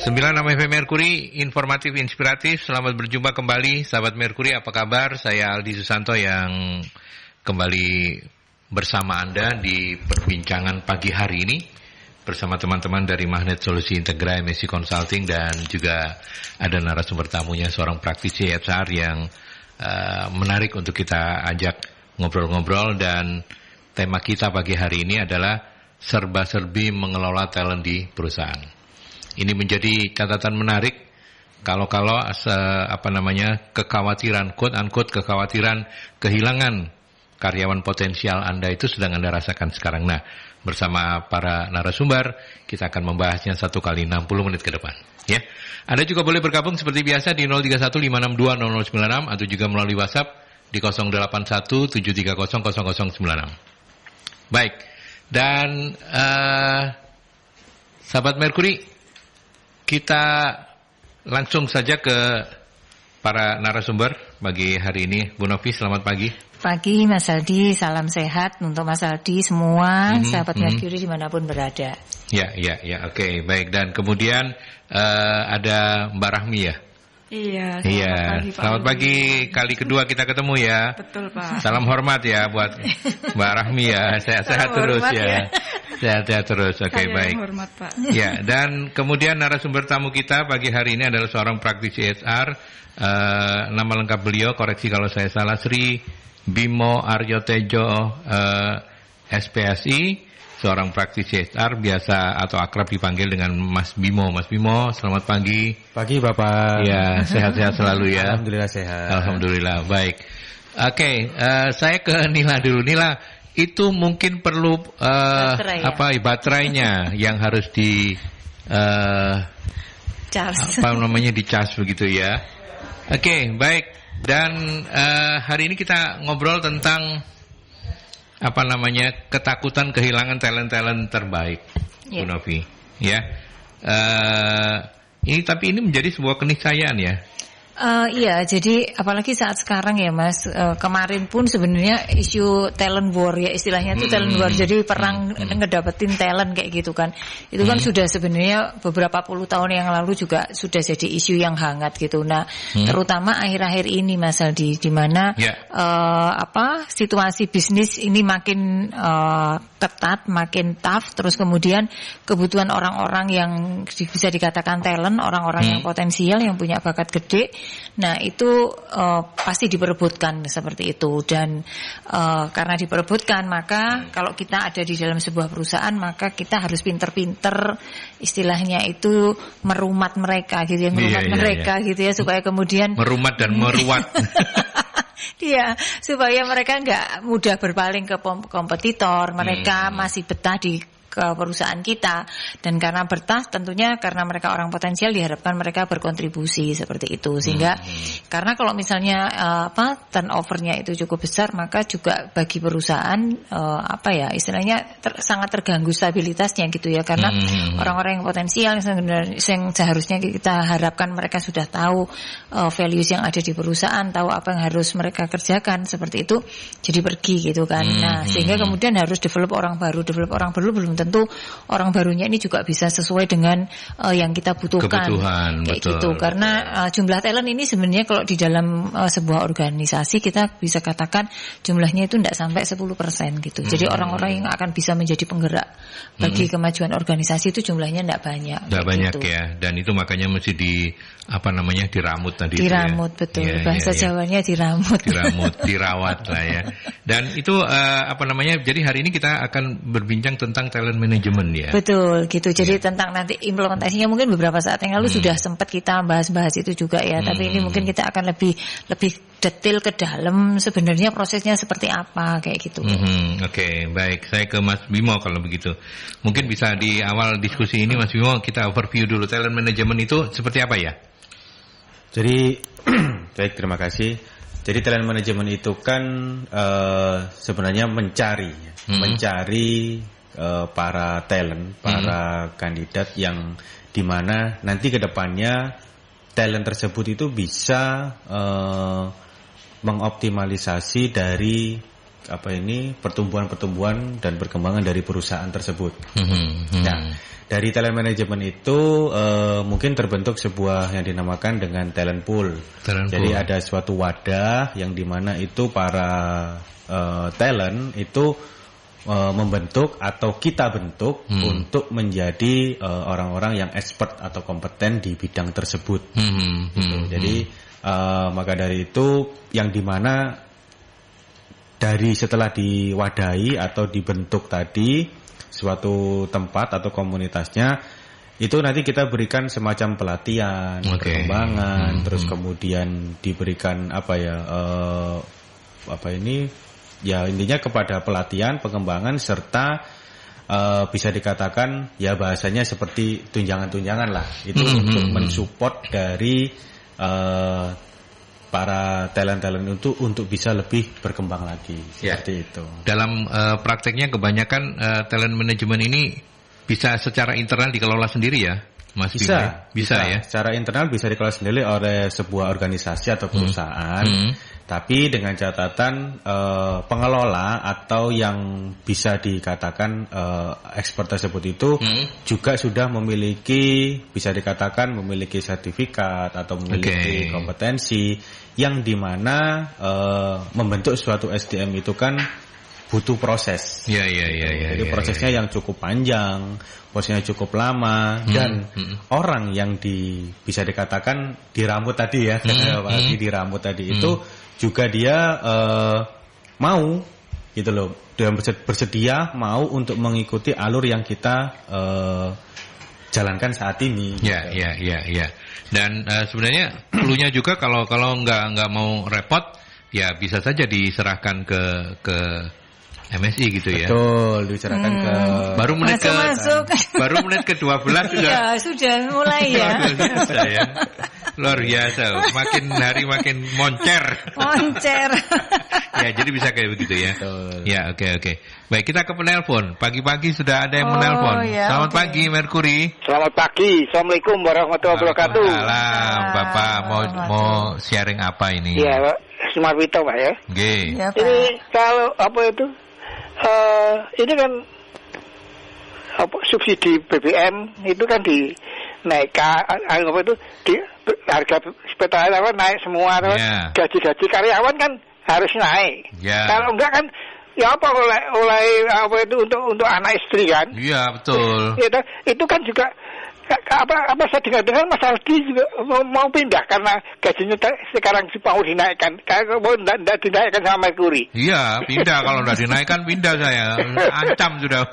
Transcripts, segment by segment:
96 FM Mercury, informatif, inspiratif. Selamat berjumpa kembali, sahabat Mercury. Apa kabar? Saya Aldi Susanto yang kembali bersama Anda di perbincangan pagi hari ini bersama teman-teman dari Magnet Solusi Integra MSC Consulting, dan juga ada narasumber tamunya, seorang praktisi HR yang menarik untuk kita ajak ngobrol-ngobrol. Dan tema kita pagi hari ini adalah serba-serbi mengelola talent di perusahaan. Ini menjadi catatan menarik kalau kekhawatiran, quote unquote kekhawatiran kehilangan karyawan potensial Anda itu sedang Anda rasakan sekarang. Nah, bersama para narasumber kita akan membahasnya 1 kali 60 menit ke depan, ya. Anda juga boleh bergabung seperti biasa di 0315620096 atau juga melalui WhatsApp di 0817300096. Baik. Dan sahabat Mercury, kita langsung saja ke para narasumber pagi hari ini. Bu Novi, selamat pagi. Pagi Mas Aldi, salam sehat untuk Mas Aldi semua, sahabat Mercury dimanapun berada. Ya, oke, baik. Dan kemudian ada Mbak Rahmi ya? Iya, selamat pagi. Kali kedua kita ketemu ya. Betul, Pak. Salam hormat ya buat Mbak Rahmi ya. Sehat-sehat terus ya. Sehat-sehat terus. Oke, baik. Hormat, Pak. Ya, dan kemudian narasumber tamu kita pagi hari ini adalah seorang praktisi HR. Nama lengkap beliau, koreksi kalau saya salah, Sri Bimo Aryo Tejo, SPSI. Seorang praktisi HR, biasa atau akrab dipanggil dengan Mas Bimo. Mas Bimo, selamat pagi. Pagi Bapak. Ya, sehat-sehat selalu ya. Alhamdulillah sehat. Alhamdulillah, baik. Oke, saya ke Nila dulu. Nila, itu mungkin perlu baterainya yang harus di charge. Dicas begitu ya. Oke, baik. Dan hari ini kita ngobrol tentang ketakutan kehilangan talent-talent terbaik, Bu Novi, ya. Tapi ini menjadi sebuah keniscayaan ya. Iya, jadi apalagi saat sekarang ya Mas, kemarin pun sebenarnya isu talent war ya, istilahnya itu talent war, jadi perang ngedapetin talent kayak gitu kan. Itu kan sudah sebenarnya beberapa puluh tahun yang lalu juga sudah jadi isu yang hangat gitu. Nah, terutama akhir-akhir ini Mas Aldi, di mana situasi bisnis ini makin ketat, makin tough, terus kemudian kebutuhan orang-orang yang bisa dikatakan talent, orang-orang yang potensial, yang punya bakat gede. Nah itu pasti diperebutkan seperti itu, dan karena diperebutkan maka kalau kita ada di dalam sebuah perusahaan maka kita harus pinter-pinter, istilahnya itu merumat mereka gitu ya, gitu ya, supaya kemudian merumat dan meruat. Iya, supaya mereka nggak mudah berpaling ke kompetitor, mereka masih betah di ke perusahaan kita, dan karena betah tentunya karena mereka orang potensial diharapkan mereka berkontribusi seperti itu, sehingga karena kalau misalnya turnovernya itu cukup besar maka juga bagi perusahaan istilahnya sangat terganggu stabilitasnya gitu ya, karena orang-orang yang potensial yang seharusnya kita harapkan mereka sudah tahu values yang ada di perusahaan, tahu apa yang harus mereka kerjakan seperti itu, jadi pergi gitu kan. Nah sehingga kemudian harus develop orang baru belum tentu orang barunya ini juga bisa sesuai dengan yang kita butuhkan. Kebutuhan, kayak betul. Gitu. Karena jumlah talent ini sebenarnya kalau di dalam sebuah organisasi kita bisa katakan jumlahnya itu tidak sampai 10% gitu. Jadi orang-orang yang akan bisa menjadi penggerak bagi kemajuan organisasi itu jumlahnya tidak banyak. Tidak banyak gitu. Ya, dan itu makanya mesti diramut tadi. Diramut itu ya. Betul. Bahasa Jawanya diramut. Dirawat lah ya. Dan itu jadi hari ini kita akan berbincang tentang talent management ya. Betul gitu. Jadi tentang nanti implementasinya mungkin beberapa saat yang lalu sudah sempat kita bahas-bahas itu juga ya. Tapi ini mungkin kita akan lebih detail ke dalam sebenarnya prosesnya seperti apa kayak gitu. Oke, baik. Saya ke Mas Bimo kalau begitu. Mungkin bisa di awal diskusi ini Mas Bimo kita overview dulu talent management itu seperti apa ya? Jadi baik, terima kasih. Jadi talent management itu kan sebenarnya mencari para talent, para kandidat yang dimana nanti ke depannya talent tersebut itu bisa mengoptimalisasi dari pertumbuhan dan perkembangan dari perusahaan tersebut. Nah, dari talent management itu mungkin terbentuk sebuah yang dinamakan dengan talent pool. Jadi ada suatu wadah yang dimana itu para talent itu membentuk atau kita bentuk untuk menjadi orang-orang yang expert atau kompeten di bidang tersebut. Gitu. Jadi maka dari itu yang dimana dari setelah diwadahi atau dibentuk tadi suatu tempat atau komunitasnya, itu nanti kita berikan semacam pelatihan, perkembangan, terus kemudian diberikan intinya kepada pelatihan, pengembangan, serta bisa dikatakan ya bahasanya seperti tunjangan-tunjangan lah, itu untuk mensupport dari para talent-talent untuk bisa lebih berkembang lagi, seperti itu. Dalam prakteknya kebanyakan talent management ini bisa secara internal dikelola sendiri ya, Mas Bima? Bisa ya. Secara internal bisa dikelola sendiri oleh sebuah organisasi atau perusahaan, tapi dengan catatan pengelola atau yang bisa dikatakan expert tersebut itu juga sudah memiliki, bisa dikatakan memiliki sertifikat atau memiliki kompetensi yang dimana membentuk suatu SDM itu kan butuh proses. Jadi prosesnya yang cukup panjang, prosesnya cukup lama, dan orang yang bisa dikatakan dirambut tadi ya, apalagi dirambut tadi itu juga dia mau gitu loh, dan bersedia mau untuk mengikuti alur yang kita jalankan saat ini. Ya. Dan sebenarnya cluenya juga kalau nggak mau repot, ya bisa saja diserahkan ke MSI gitu ya. Betul, diserahkan ke baru menit ke-12 sudah. Iya, sudah mulai ya. Luar biasa, makin hari makin moncer. Ya, jadi bisa kayak begitu ya. Betul. Ya, oke. Baik, kita ke penelpon. Pagi-pagi sudah ada yang menelpon. Selamat pagi, Merkuri. Selamat pagi. Assalamualaikum warahmatullahi wabarakatuh. Waalaikumsalam. Bapak mau sharing apa ini? Iya, Pak. Sumarwito, Pak ya. Oke. Ya, ini kalau ini kan subsidi BBM itu kan dinaikkan, di harga pertalite naik semua, gaji-gaji karyawan kan harus naik. Kalau enggak kan ya oleh untuk anak istri kan. Iya, betul. Itu kan juga saya dengar Mas Aldi juga mau pindah karena gajinya sekarang mau dinaikkan. Kalau mau tidak dinaikkan sama Merkuri. Iya, pindah. Kalau tidak dinaikkan pindah saya. Ancam sudah.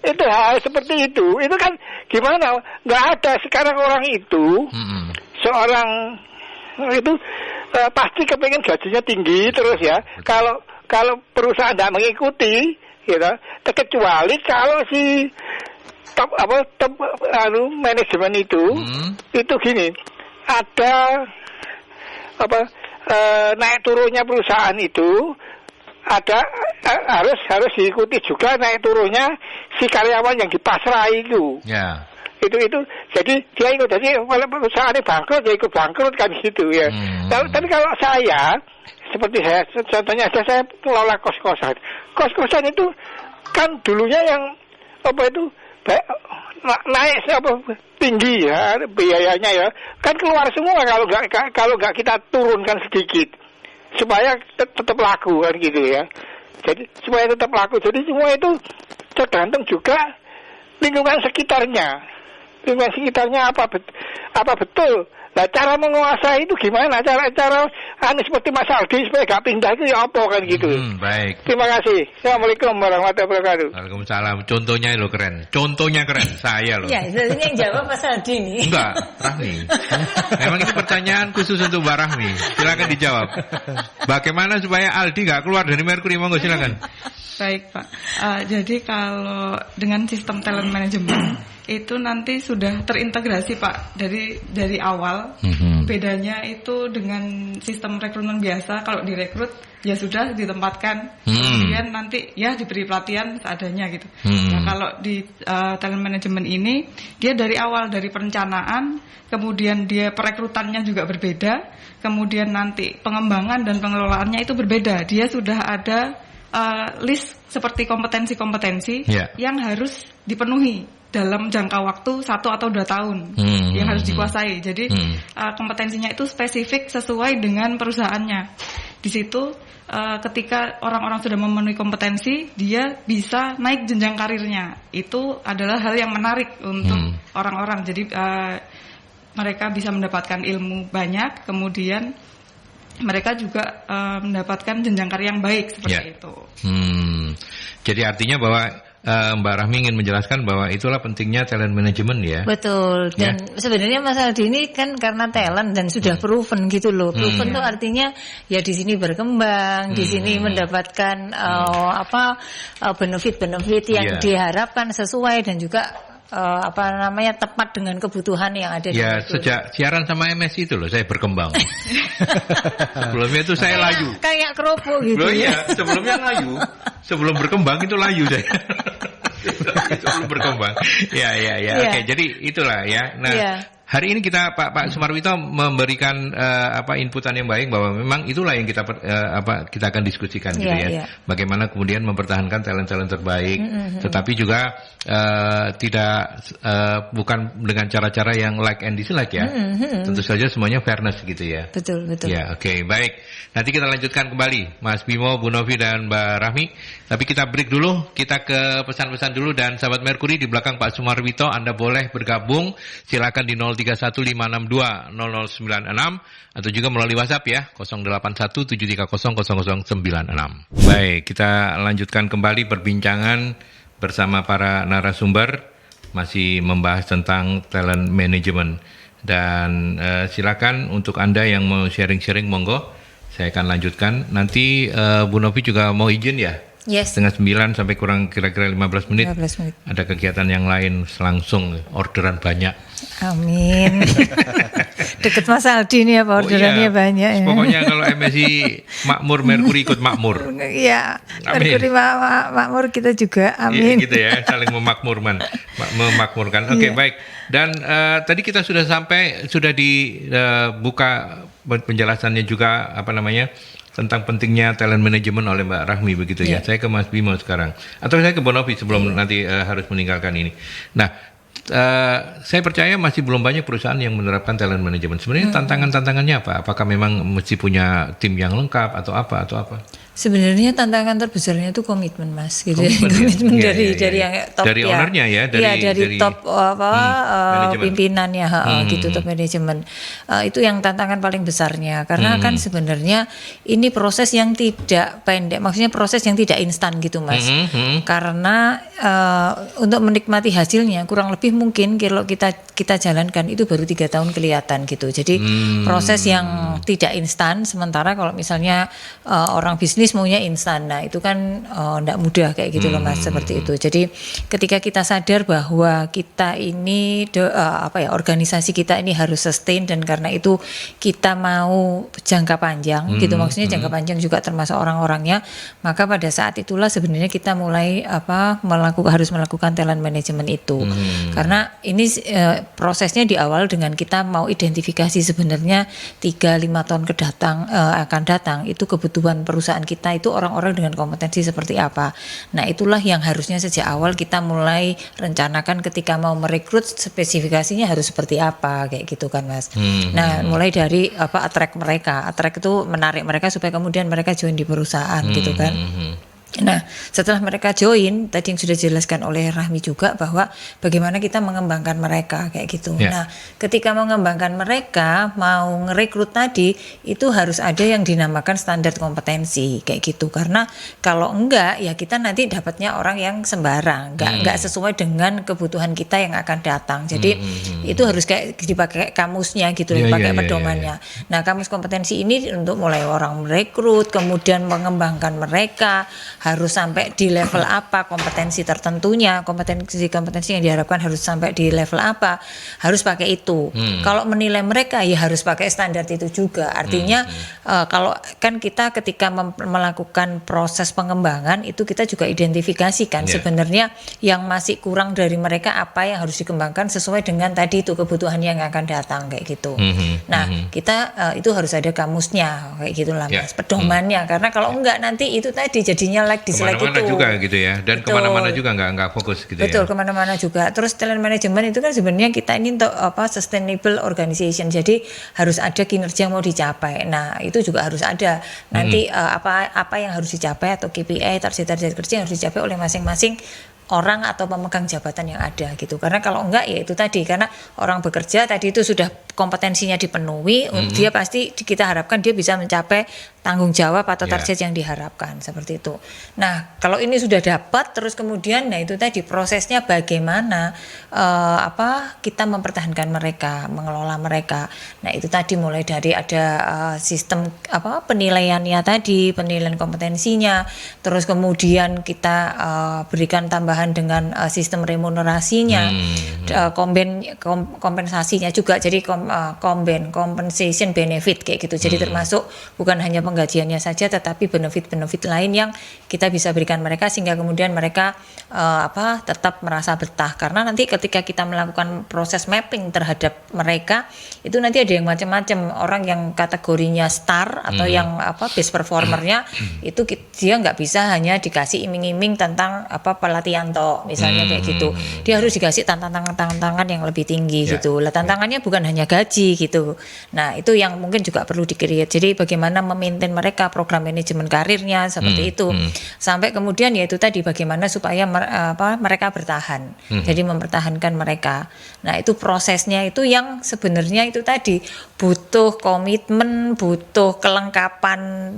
Itu hal seperti itu. Itu kan gimana? Nggak ada sekarang orang itu seorang itu pasti kepengen gajinya tinggi terus ya. Kalau perusahaan tidak mengikuti, gitu, kecuali kalau si top manajemen itu gini, ada naik turunnya perusahaan itu ada harus diikuti juga naik turunnya si karyawan yang dipasrai itu. Itu jadi dia ikut, jadi kalau perusahaannya bangkrut ya ikut bangkrut kan gitu ya. Tapi kalau saya seperti saya contohnya saya kelola kos-kosan. Kos-kosan itu kan dulunya yang naik tinggi ya biayanya ya. Kan keluar semua kalau nggak kita turunkan sedikit supaya tetap laku kan gitu ya. Jadi supaya tetap laku. Jadi semua itu tergantung juga lingkungan sekitarnya. Lingkungan sekitarnya apa betul? Nah, cara menguasai itu gimana? Cara seperti Mas Aldi supaya gak pindah itu ya apa kan gitu. Baik. Terima kasih. Assalamualaikum warahmatullahi wabarakatuh. Waalaikumsalam. Contohnya lo keren. Contohnya keren. Saya loh. Ya, sebenarnya yang jawab Mas Aldi nih. Enggak, Rahmi. Memang ini pertanyaan khusus untuk Mbak Rahmi. Silakan dijawab. Bagaimana supaya Aldi gak keluar dari Merkuri? Monggo silakan. Baik, Pak. Jadi kalau dengan sistem talent management itu nanti sudah terintegrasi, Pak, dari awal. Bedanya itu dengan sistem rekrutmen biasa, kalau direkrut ya sudah ditempatkan, kemudian nanti ya diberi pelatihan seadanya gitu. Nah, kalau di talent management ini dia dari awal, dari perencanaan, kemudian dia perekrutannya juga berbeda, kemudian nanti pengembangan dan pengelolaannya itu berbeda. Dia sudah ada list seperti kompetensi-kompetensi yang harus dipenuhi dalam jangka waktu 1 atau 2 tahun yang harus dikuasai. Jadi kompetensinya itu spesifik sesuai dengan perusahaannya. Di situ ketika orang-orang sudah memenuhi kompetensi, dia bisa naik jenjang karirnya. Itu adalah hal yang menarik untuk orang-orang. Jadi mereka bisa mendapatkan ilmu banyak, kemudian mereka juga mendapatkan jenjang karir yang baik seperti itu. Jadi artinya bahwa Mbak Rahmi ingin menjelaskan bahwa itulah pentingnya talent management ya. Betul. Dan sebenarnya Mas Aldi ini kan karena talent dan sudah proven gitu loh. Proven itu artinya ya di sini berkembang, di sini mendapatkan benefit-benefit yang diharapkan sesuai dan juga tepat dengan kebutuhan yang ada di ya, sejak siaran sama MSI itu loh saya berkembang. Sebelumnya itu saya layu. Kayak kerupuk gitu. Loh, ya, sebelumnya layu. Sebelum berkembang itu layu saya. Sebelum berkembang. Ya. Oke, jadi itulah ya. Nah, hari ini kita Pak Sumarwito memberikan inputan yang baik bahwa memang itulah yang kita akan diskusikan gitu ya. Bagaimana kemudian mempertahankan talent-talent terbaik, tetapi juga bukan dengan cara-cara yang like and dislike ya. Tentu saja semuanya fairness gitu ya. Betul. Ya, oke, baik. Nanti kita lanjutkan kembali Mas Bimo, Bu Novi dan Mbak Rahmi. Tapi kita break dulu, kita ke pesan-pesan dulu dan sahabat Merkuri di belakang Pak Sumarwito Anda boleh bergabung. Silakan di 0315620096 atau juga melalui WhatsApp ya 0817300096. Baik, kita lanjutkan kembali perbincangan bersama para narasumber masih membahas tentang talent management dan silakan untuk Anda yang mau sharing-sharing monggo saya akan lanjutkan nanti. Bu Novi juga mau izin ya. Yes. Setengah 9 sampai kurang kira-kira 15 menit. Ada kegiatan yang lain langsung orderan banyak. Amin. Deket Mas Aldi nih apa orderannya banyak ya. Pokoknya kalau MSI makmur, Merkuri ikut makmur. Iya. Merkuri makmur kita juga. Amin. Iya gitu ya, saling memakmurkan. Oke, baik. Dan tadi kita sudah dibuka penjelasannya juga tentang pentingnya talent management oleh Mbak Rahmi begitu ya. Saya ke Mas Bimo sekarang. Atau saya ke Bu Novi sebelum nanti harus meninggalkan ini. Nah, saya percaya masih belum banyak perusahaan yang menerapkan talent management. Sebenarnya tantangannya apa? Apakah memang mesti punya tim yang lengkap atau apa? Sebenarnya tantangan terbesarnya itu komitmen, Mas. Gitu. Komitmen dari yang top dari ya. ownernya ya, dari top pimpinannya, gitu, top manajemen. Itu yang tantangan paling besarnya karena kan sebenarnya ini proses yang tidak pendek, maksudnya proses yang tidak instan gitu, Mas. Karena untuk menikmati hasilnya kurang lebih mungkin kalau kita jalankan itu baru 3 tahun kelihatan gitu. Jadi proses yang tidak instan, sementara kalau misalnya orang bisnis maunya instan, nah itu kan enggak mudah kayak gitu loh, Mas, seperti itu. Jadi ketika kita sadar bahwa kita ini organisasi kita ini harus sustain dan karena itu kita mau jangka panjang gitu, maksudnya jangka panjang juga termasuk orang-orangnya, maka pada saat itulah sebenarnya kita mulai harus melakukan talent management itu. Karena ini prosesnya di awal dengan kita mau identifikasi sebenarnya 3-5 tahun akan datang itu kebutuhan perusahaan kita itu orang-orang dengan kompetensi seperti apa. Nah, itulah yang harusnya sejak awal kita mulai rencanakan ketika mau merekrut, spesifikasinya harus seperti apa kayak gitu kan, Mas. Nah, mulai dari attract itu menarik mereka supaya kemudian mereka join di perusahaan gitu kan. Nah, setelah mereka join, tadi yang sudah dijelaskan oleh Rahmi juga bahwa bagaimana kita mengembangkan mereka kayak gitu. Nah, ketika mengembangkan mereka, mau ngerekrut tadi, itu harus ada yang dinamakan standar kompetensi kayak gitu. Karena kalau enggak, ya kita nanti dapatnya orang yang sembarang, enggak sesuai dengan kebutuhan kita yang akan datang. Jadi itu harus kayak dipakai kamusnya gitu, dipakai pedomannya. Nah, kamus kompetensi ini untuk mulai orang merekrut, kemudian mengembangkan mereka, harus sampai di level apa, kompetensi tertentunya, kompetensi yang diharapkan harus sampai di level apa, harus pakai itu. Kalau menilai mereka ya harus pakai standar itu juga. Artinya kalau kan kita ketika melakukan proses pengembangan itu kita juga identifikasikan sebenarnya yang masih kurang dari mereka apa yang harus dikembangkan sesuai dengan tadi itu kebutuhan yang akan datang kayak gitu. Nah, kita itu harus ada kamusnya kayak gitulah Mas, pedomannya karena kalau enggak nanti itu tadi jadinya di slide itu. Kemana-mana juga gitu ya, dan kemana-mana juga nggak fokus gitu ya. Betul, kemana-mana juga. Terus talent management itu kan sebenarnya kita ini untuk sustainable organization, jadi harus ada kinerja yang mau dicapai. Nah, itu juga harus ada nanti apa yang harus dicapai atau KPI target kerja yang harus dicapai oleh masing-masing orang atau pemegang jabatan yang ada gitu. Karena kalau enggak ya itu tadi, karena orang bekerja tadi itu sudah kompetensinya dipenuhi, dia pasti kita harapkan dia bisa mencapai tanggung jawab atau target yang diharapkan seperti itu. Nah, kalau ini sudah dapat terus kemudian nah itu tadi prosesnya bagaimana kita mempertahankan mereka, mengelola mereka. Nah, itu tadi mulai dari ada sistem penilaiannya tadi, penilaian kompetensinya, terus kemudian kita berikan tambahan dengan sistem remunerasinya, kompensasinya juga, jadi compensation benefit kayak gitu. Jadi termasuk bukan hanya penggajiannya saja, tetapi benefit-benefit lain yang kita bisa berikan mereka sehingga kemudian mereka tetap merasa betah. Karena nanti ketika kita melakukan proses mapping terhadap mereka, itu nanti ada yang macam-macam. Orang yang kategorinya star atau yang best performernya itu dia nggak bisa hanya dikasih iming-iming tentang pelatihan toh, misalnya kayak gitu. Dia harus dikasih tantangan yang lebih tinggi gitu. Lah tantangannya bukan hanya gaji gitu. Nah, itu yang mungkin juga perlu di-create. Jadi bagaimana memaintain mereka program manajemen karirnya seperti itu. Sampai kemudian yaitu tadi bagaimana supaya mereka bertahan. Jadi mempertahankan mereka. Nah, itu prosesnya itu yang sebenarnya itu tadi butuh komitmen, butuh kelengkapan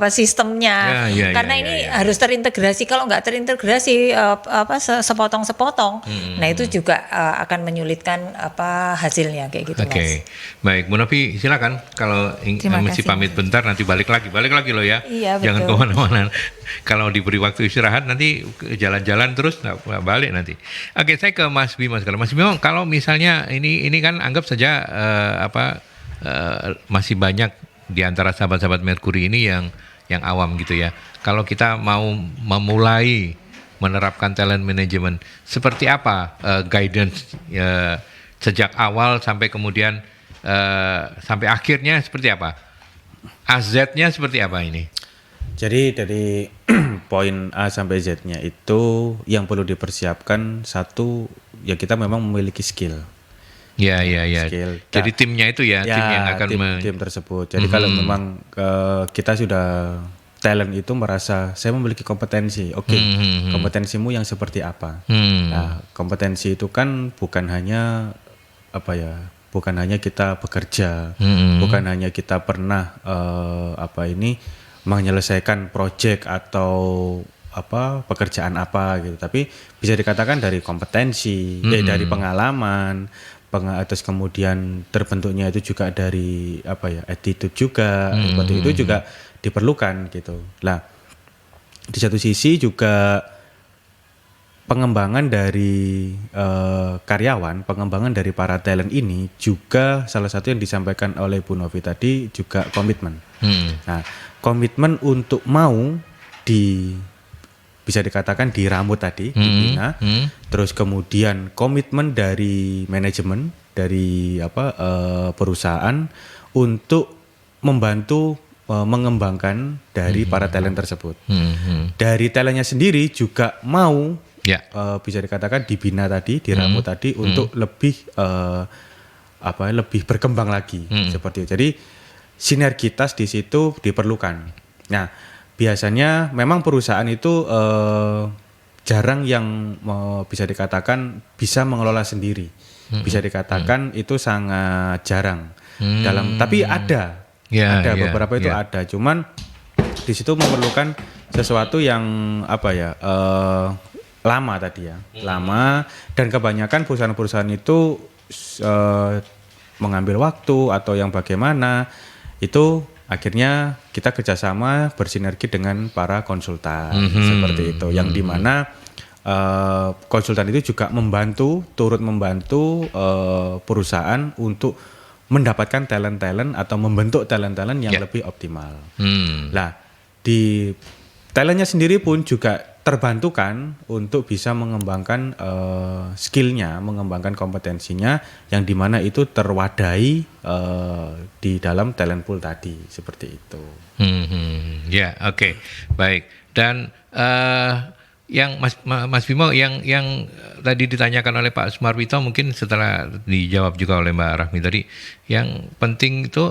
sistemnya. Karena ini harus terintegrasi. Kalau nggak terintegrasi sepotong-sepotong, nah itu juga akan menyulitkan hasilnya kayak gitu. Oke. Baik, Bu Novi silakan kalau mesti pamit bentar nanti balik lagi loh ya. Iya, jangan kemana-mana. Kalau diberi waktu istirahat nanti jalan-jalan terus nggak balik nanti. Oke, saya ke Mas Bima sekarang. Mas Bima, kalau misalnya ini kan anggap saja masih banyak di antara sahabat-sahabat Mercury ini yang awam gitu ya. Kalau kita mau memulai menerapkan talent management, seperti apa guidance sejak awal sampai kemudian sampai akhirnya seperti apa? AZ-nya seperti apa ini? Jadi dari poin A sampai Z-nya itu yang perlu dipersiapkan satu, ya kita memang memiliki skill. Ya. Skill. Jadi timnya itu tim yang akan tim tersebut. Jadi kalau memang kita sudah talent itu merasa saya memiliki kompetensi, kompetensimu yang seperti apa? Nah, kompetensi itu kan bukan hanya bukan hanya kita bekerja, bukan hanya kita pernah menyelesaikan proyek atau pekerjaan apa gitu, tapi bisa dikatakan dari kompetensi, dari pengalaman, terus kemudian terbentuknya itu juga dari attitude juga, seperti itu juga diperlukan gitu. Nah, di satu sisi juga pengembangan dari karyawan, pengembangan dari para talent ini juga salah satu yang disampaikan oleh Bu Novi tadi juga komitmen. Nah, komitmen untuk mau bisa dikatakan diramu tadi, dibina, terus kemudian komitmen dari manajemen, dari perusahaan untuk membantu mengembangkan dari para talent tersebut. Dari talentnya sendiri juga mau bisa dikatakan dibina tadi, diramu tadi untuk lebih lebih berkembang lagi seperti itu. Jadi sinergitas di situ diperlukan. Nah, biasanya memang perusahaan itu jarang yang bisa dikatakan bisa mengelola sendiri. Bisa dikatakan itu sangat jarang. Tapi ada beberapa itu ada. Cuman di situ memerlukan sesuatu yang lama tadi ya. Lama, dan kebanyakan perusahaan-perusahaan itu mengambil waktu atau yang bagaimana itu akhirnya kita kerjasama bersinergi dengan para konsultan seperti itu, yang dimana konsultan itu juga turut membantu perusahaan untuk mendapatkan talent-talent atau membentuk talent-talent yang lebih optimal. Nah, di talentnya sendiri pun juga terbantukan untuk bisa mengembangkan skillnya, mengembangkan kompetensinya, yang dimana itu terwadai di dalam talent pool tadi, seperti itu. Ya, oke, baik. Dan yang Mas Bimo, yang tadi ditanyakan oleh Pak Sumarwito, mungkin setelah dijawab juga oleh Mbak Rahmi tadi, yang penting itu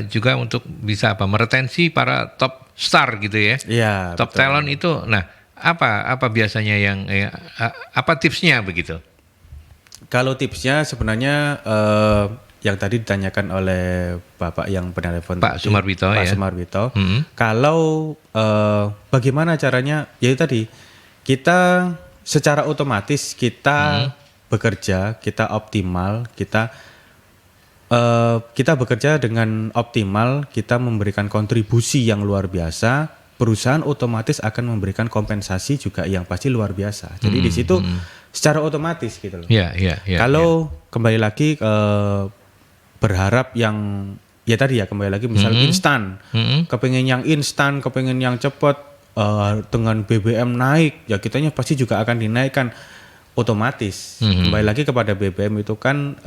juga untuk bisa meretensi para top star gitu ya. Iya, top betul. talent itu. Nah, apa biasanya yang apa tipsnya begitu? Kalau tipsnya sebenarnya yang tadi ditanyakan oleh Bapak yang penelepon Pak Sumarwito, Pak ya. Sumarwito. Kalau bagaimana caranya? Ya tadi kita secara otomatis kita bekerja, kita optimal, kita bekerja dengan optimal, kita memberikan kontribusi yang luar biasa. Perusahaan otomatis akan memberikan kompensasi juga yang pasti luar biasa. Jadi di situ secara otomatis gitu loh. Kalau kembali lagi berharap yang ya tadi ya, kembali lagi misal instan, kepengen yang instan, kepengen yang cepat, dengan BBM naik, ya kitanya pasti juga akan dinaikkan otomatis. Kembali lagi kepada BBM itu kan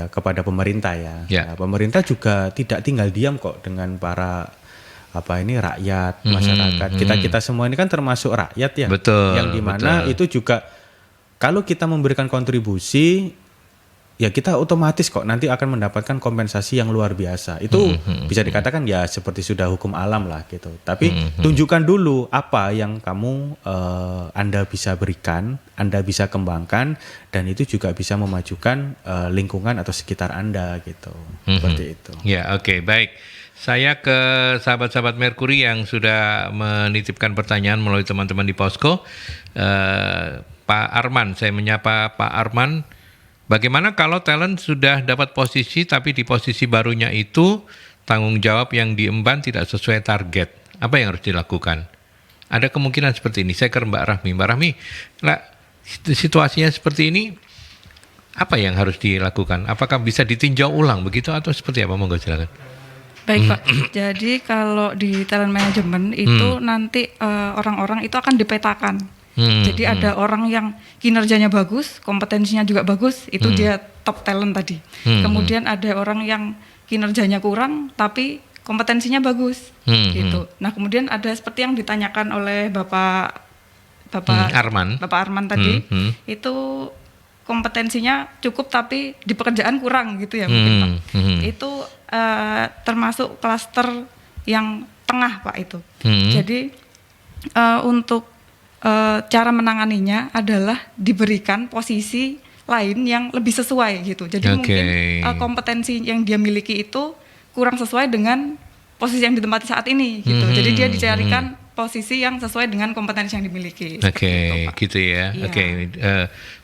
kepada pemerintah ya. Nah, pemerintah juga tidak tinggal diam kok dengan para rakyat, masyarakat. Kita semua ini kan termasuk rakyat ya. Betul. Yang dimana itu juga kalau kita memberikan kontribusi, ya kita otomatis kok nanti akan mendapatkan kompensasi yang luar biasa. Itu bisa dikatakan ya seperti sudah hukum alam lah gitu. Tapi tunjukkan dulu apa yang kamu Anda bisa berikan, Anda bisa kembangkan, dan itu juga bisa memajukan lingkungan atau sekitar Anda gitu. Seperti itu. Ya, oke, baik. Saya ke sahabat-sahabat Merkuri yang sudah menitipkan pertanyaan melalui teman-teman di Posko. Pak Arman, saya menyapa Pak Arman. Bagaimana kalau talent sudah dapat posisi tapi di posisi barunya itu tanggung jawab yang diemban tidak sesuai target? Apa yang harus dilakukan? Ada kemungkinan seperti ini. Saya ke Mbak Rahmi. Mbak Rahmi, situasinya seperti ini, apa yang harus dilakukan? Apakah bisa ditinjau ulang begitu atau seperti apa? Monggo silakan. Baik Pak, jadi kalau di talent management itu nanti orang-orang itu akan dipetakan. Jadi ada orang yang kinerjanya bagus, kompetensinya juga bagus, itu dia top talent tadi. Kemudian ada orang yang kinerjanya kurang, tapi kompetensinya bagus, gitu. Nah kemudian ada seperti yang ditanyakan oleh Bapak Arman tadi, itu kompetensinya cukup tapi di pekerjaan kurang gitu ya mungkin Pak. Itu termasuk klaster yang tengah Pak itu. Jadi untuk cara menanganinya adalah diberikan posisi lain yang lebih sesuai gitu. Jadi mungkin kompetensi yang dia miliki itu kurang sesuai dengan posisi yang ditempati saat ini gitu. Jadi dia dicarikan posisi yang sesuai dengan kompetensi yang dimiliki. Gitu ya.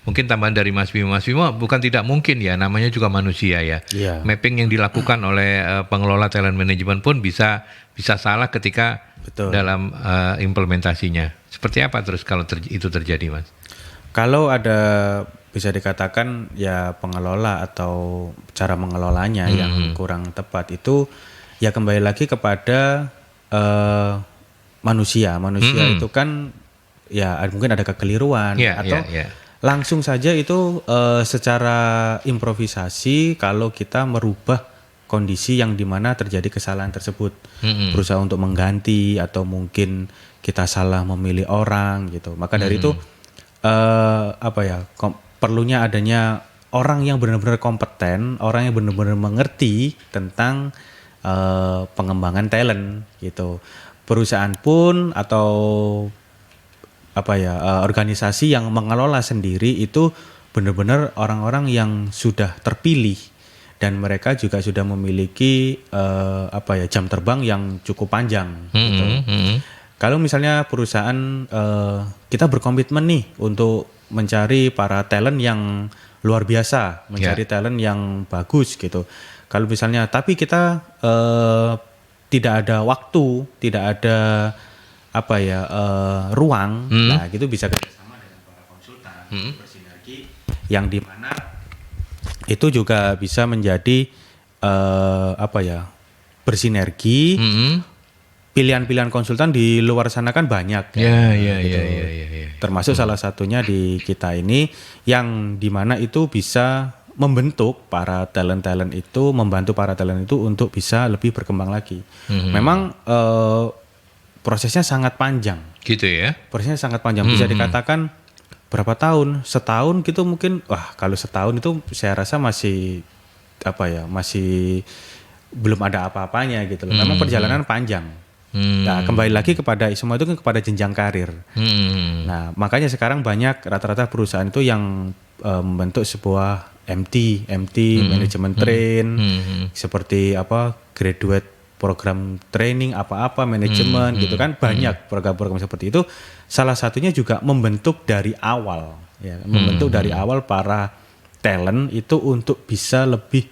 Mungkin tambahan dari Mas Bimo. Mas Bimo, bukan tidak mungkin ya, namanya juga manusia ya. Mapping yang dilakukan oleh pengelola talent management pun bisa salah ketika dalam implementasinya. Seperti apa terus kalau itu terjadi, Mas? Kalau ada bisa dikatakan ya pengelola atau cara mengelolanya yang kurang tepat, itu ya kembali lagi kepada manusia itu kan ya mungkin ada kekeliruan atau langsung saja itu secara improvisasi kalau kita merubah kondisi yang dimana terjadi kesalahan tersebut, berusaha untuk mengganti atau mungkin kita salah memilih orang gitu. Maka dari itu perlunya adanya orang yang benar-benar kompeten, orang yang benar-benar mengerti tentang pengembangan talent gitu. Perusahaan pun atau organisasi yang mengelola sendiri itu benar-benar orang-orang yang sudah terpilih dan mereka juga sudah memiliki jam terbang yang cukup panjang gitu. Kalau misalnya perusahaan kita berkomitmen nih untuk mencari para talent yang luar biasa, mencari talent yang bagus gitu. Kalau misalnya tapi kita tidak ada waktu, tidak ada ruang, nah gitu bisa kerjasama dengan para konsultan bersinergi, yang dimana itu juga bisa menjadi bersinergi. Pilihan-pilihan konsultan di luar sana kan banyak. Ya. Termasuk salah satunya di kita ini, yang dimana itu bisa membentuk para talent itu, membantu para talent itu untuk bisa lebih berkembang lagi. Memang prosesnya sangat panjang. Gitu ya. Prosesnya sangat panjang. Bisa dikatakan berapa tahun? Setahun gitu mungkin. Wah, kalau setahun itu saya rasa masih masih belum ada apa-apanya gitu loh. Memang perjalanan panjang. Nah, kembali lagi kepada semua itu kan kepada jenjang karir. Nah, makanya sekarang banyak rata-rata perusahaan itu yang membentuk sebuah MT, manajemen train, seperti graduate program training apa-apa manajemen gitu kan, banyak program-program seperti itu. Salah satunya juga membentuk dari awal, membentuk dari awal para talent itu untuk bisa lebih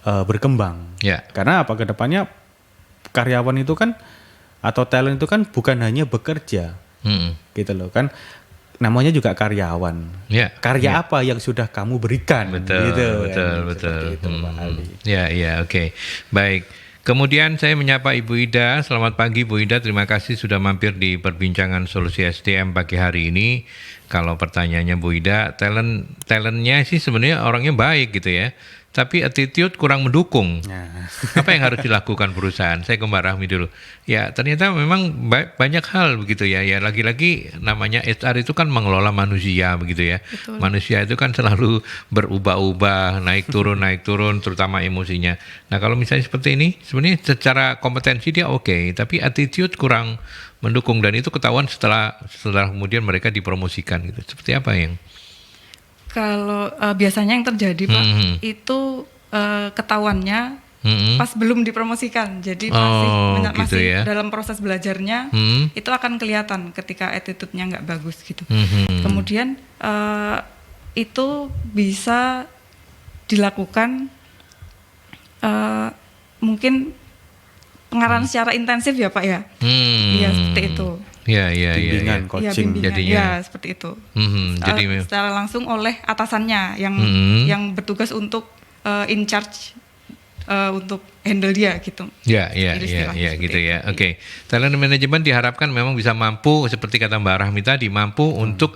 berkembang. Karena apa, kedepannya karyawan itu kan atau talent itu kan bukan hanya bekerja, gitu loh kan. Namanya juga karyawan. Karya apa yang sudah kamu berikan? Betul. Itu, Pak Aldi. Oke. Baik. Kemudian saya menyapa Ibu Ida. Selamat pagi Bu Ida. Terima kasih sudah mampir di perbincangan solusi SDM pagi hari ini. Kalau pertanyaannya Bu Ida, talentnya sih sebenarnya orangnya baik gitu ya. Tapi attitude kurang mendukung. Apa yang harus dilakukan perusahaan? Saya ke Mbak Rahmi dulu. Ya ternyata memang banyak hal begitu ya. Ya lagi-lagi namanya HR itu kan mengelola manusia begitu ya. Betul. Manusia itu kan selalu berubah-ubah, naik turun, terutama emosinya. Nah kalau misalnya seperti ini, sebenarnya secara kompetensi dia oke, tapi attitude kurang mendukung, dan itu ketahuan setelah kemudian mereka dipromosikan gitu. Seperti apa yang? Kalau biasanya yang terjadi Pak, itu ketahuannya pas belum dipromosikan, jadi masih dalam proses belajarnya, itu akan kelihatan ketika attitude-nya nggak bagus gitu. Kemudian itu bisa dilakukan mungkin pengarahan secara intensif ya Pak ya. Iya seperti itu. Bimbingan, coaching jadinya. Ya seperti itu. Jadi secara langsung oleh atasannya yang bertugas untuk in charge untuk handle dia gitu. Ya gitu ya. Oke. Talent management diharapkan memang bisa mampu, seperti kata Mbak Rahmi tadi, mampu untuk